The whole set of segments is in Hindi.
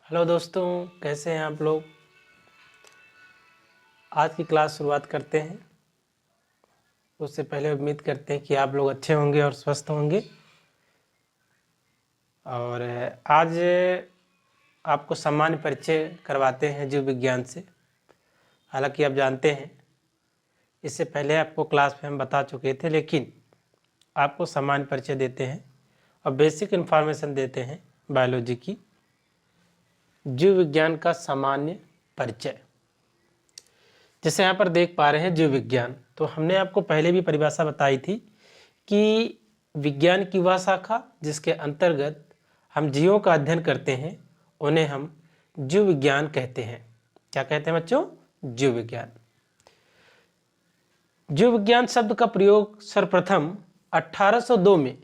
हेलो दोस्तों, कैसे हैं आप लोग। आज की क्लास शुरुआत करते हैं। उससे पहले उम्मीद करते हैं कि आप लोग अच्छे होंगे और स्वस्थ होंगे। और आज आपको सामान्य परिचय करवाते हैं जीव विज्ञान से। हालांकि आप जानते हैं, इससे पहले आपको क्लास में हम बता चुके थे, लेकिन आपको सामान्य परिचय देते हैं और बेसिक इन्फॉर्मेशन देते हैं बायोलॉजी की। जीव विज्ञान का सामान्य परिचय, जैसे यहाँ पर देख पा रहे हैं जीव विज्ञान। तो हमने आपको पहले भी परिभाषा बताई थी कि विज्ञान की वह शाखा जिसके अंतर्गत हम जीवों का अध्ययन करते हैं, उन्हें हम जीव विज्ञान कहते हैं। क्या कहते हैं बच्चों? जीव विज्ञान। जीव विज्ञान शब्द का प्रयोग सर्वप्रथम 1802 में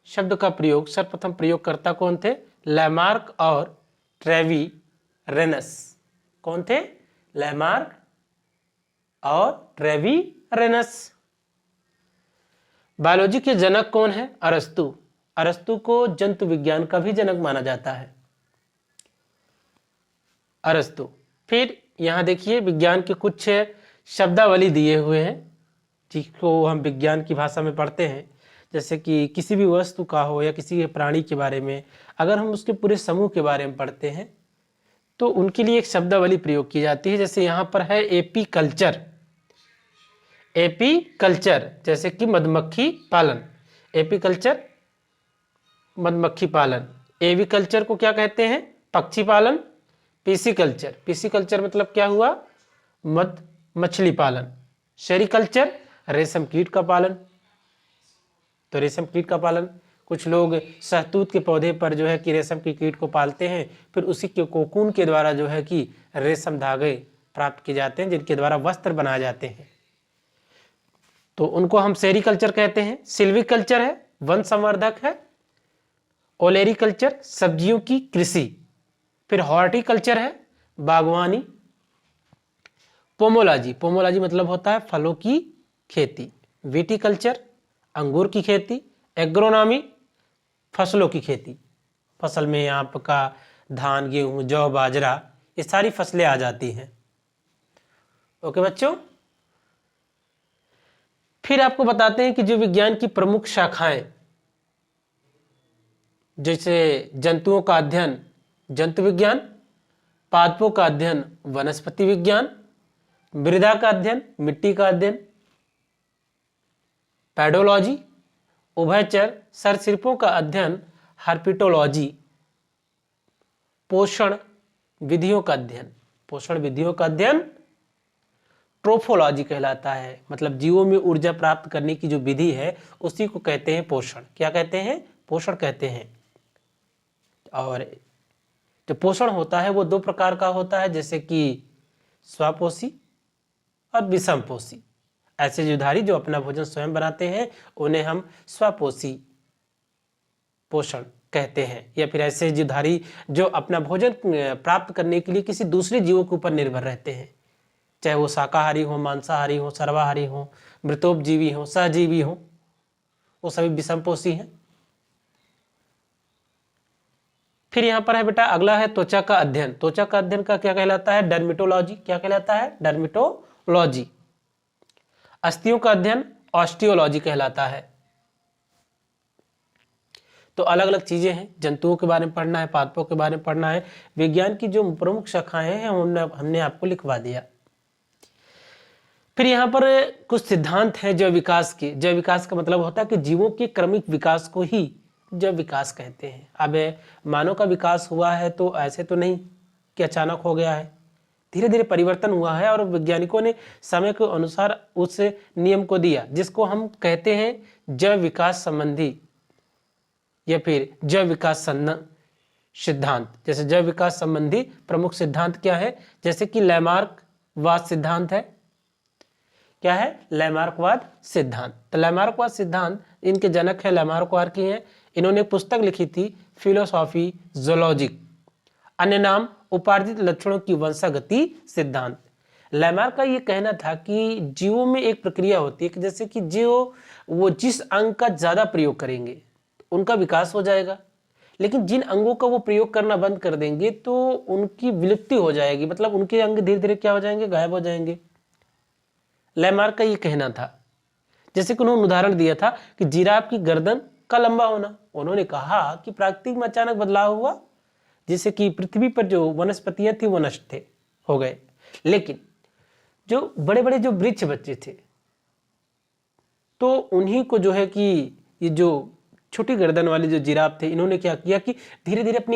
शब्द का प्रयोग सर्वप्रथम प्रयोगकर्ता कौन थे? लैमार्क और ट्रेवीरेनस। कौन थे? लैमार्क और ट्रेवीरेनस। बायोलॉजी के जनक कौन है? अरस्तु। अरस्तु को जंतु विज्ञान का भी जनक माना जाता है, अरस्तु। फिर यहां देखिए विज्ञान के कुछ शब्दावली दिए हुए हैं जिसको हम विज्ञान की भाषा में पढ़ते हैं। जैसे कि किसी भी वस्तु का हो या किसी प्राणी के बारे में अगर हम उसके पूरे समूह के बारे में पढ़ते हैं तो उनके लिए एक शब्दावली प्रयोग की जाती है। जैसे यहाँ पर है एपी कल्चर। एपी कल्चर जैसे कि मधुमक्खी पालन, एपी कल्चर मधुमक्खी पालन। एवी कल्चर को क्या कहते हैं? पक्षी पालन। पीसी कल्चर, पीसी कल्चर मतलब क्या हुआ? मछली पालन। सेरीकल्चर रेशम कीट का पालन। तो रेशम कीट का पालन, कुछ लोग शहतूत के पौधे पर जो है कि रेशम की कीट को पालते हैं, फिर उसी के कोकून के द्वारा जो है कि रेशम धागे प्राप्त किए जाते हैं जिनके द्वारा वस्त्र बनाए जाते हैं, तो उनको हम सेरीकल्चर कहते हैं। सिल्वीकल्चर है वन संवर्धक है। ओलेरीकल्चर सब्जियों की कृषि। फिर हॉर्टिकल्चर है बागवानी। पोमोलॉजी, पोमोलॉजी मतलब होता है फलों की खेती। विटिकल्चर अंगूर की खेती। एग्रोनॉमी फसलों की खेती, फसल में आपका धान, गेहूं, जौ, बाजरा, ये सारी फसलें आ जाती हैं। ओके बच्चों। फिर आपको बताते हैं कि जीव विज्ञान की प्रमुख शाखाएं, जैसे जंतुओं का अध्ययन जंतु विज्ञान, पादपों का अध्ययन वनस्पति विज्ञान, मृदा का अध्ययन मिट्टी का अध्ययन पैडोलॉजी, उभयचर सरीसृपों का अध्ययन हर्पिटोलॉजी, पोषण विधियों का अध्ययन, पोषण विधियों का अध्ययन ट्रोफोलॉजी कहलाता है। मतलब जीवों में ऊर्जा प्राप्त करने की जो विधि है उसी को कहते हैं पोषण। क्या कहते हैं? पोषण कहते हैं। और जो पोषण होता है वो दो प्रकार का होता है, जैसे कि स्वपोषी और विषमपोषी। ऐसे जीवधारी जो अपना भोजन स्वयं बनाते हैं उन्हें हम स्वपोषी पोषण कहते हैं, या फिर ऐसे जीवधारी जो अपना भोजन प्राप्त करने के लिए किसी दूसरे जीवों के ऊपर निर्भर रहते हैं, चाहे वो शाकाहारी हो, मांसाहारी हो, सर्वाहारी हो, मृतोपजीवी हो, सहजीवी हो, वो सभी विषमपोषी हैं। फिर यहाँ पर है बेटा अगला है त्वचा का अध्ययन। त्वचा का अध्ययन का क्या कहलाता है? डर्मिटोलॉजी। क्या कहलाता है? डर्मिटोलॉजी। अस्थियों का अध्ययन ऑस्टियोलॉजी कहलाता है। तो अलग अलग चीजें हैं, जंतुओं के बारे में पढ़ना है, पादपों के बारे में पढ़ना है। विज्ञान की जो प्रमुख शाखाएं हैं हमने आपको लिखवा दिया। फिर यहाँ पर कुछ सिद्धांत हैं जैव विकास के। जैव विकास का मतलब होता है कि जीवों के क्रमिक विकास को ही जैव विकास कहते हैं। अब मानव का विकास हुआ है तो ऐसे तो नहीं कि अचानक हो गया है, धीरे धीरे परिवर्तन हुआ है और वैज्ञानिकों ने समय के अनुसार उस नियम को दिया जिसको हम कहते हैं जैव विकास संबंधी या फिर जैव विकास सिद्धांत। जैसे जैव विकास संबंधी प्रमुख सिद्धांत क्या है? जैसे कि लैमार्कवाद सिद्धांत है। क्या है? लैमार्कवाद सिद्धांत। तो लैमार्कवाद सिद्धांत इनके जनक है लैमार्कवाद की हैं। इन्होंने पुस्तक लिखी थी फिलोसॉफी जोलॉजिक, अन्य नाम उपार्जित लक्षणों की वंशागति सिद्धांत। लैमार्क का ये कहना था कि जीवों में एक प्रक्रिया होती है कि जैसे कि जीव वो जिस अंग का ज्यादा प्रयोग करेंगे उनका विकास हो जाएगा, लेकिन जिन अंगों का वो प्रयोग करना बंद कर देंगे तो उनकी विलुप्ति हो जाएगी, मतलब उनके अंग धीरे धीरे क्या हो जाएंगे, गायब हो जाएंगे। लैमार्क का ये कहना था। जैसे कि उन्होंने उदाहरण दिया था कि जिराफ की गर्दन का लंबा होना। उन्होंने कहा कि प्राकृतिक में अचानक बदलाव हुआ, जिससे कि पृथ्वी पर जो वनस्पतियां थी वो नष्ट थे, हो गए। लेकिन जो बड़े बड़े जो वृक्ष बच्चे थे, तो उन्हीं को जो है कि ये जो छोटी गर्दन वाले जो जिराफ थे, इन्होंने क्या किया कि धीरे धीरे अपनी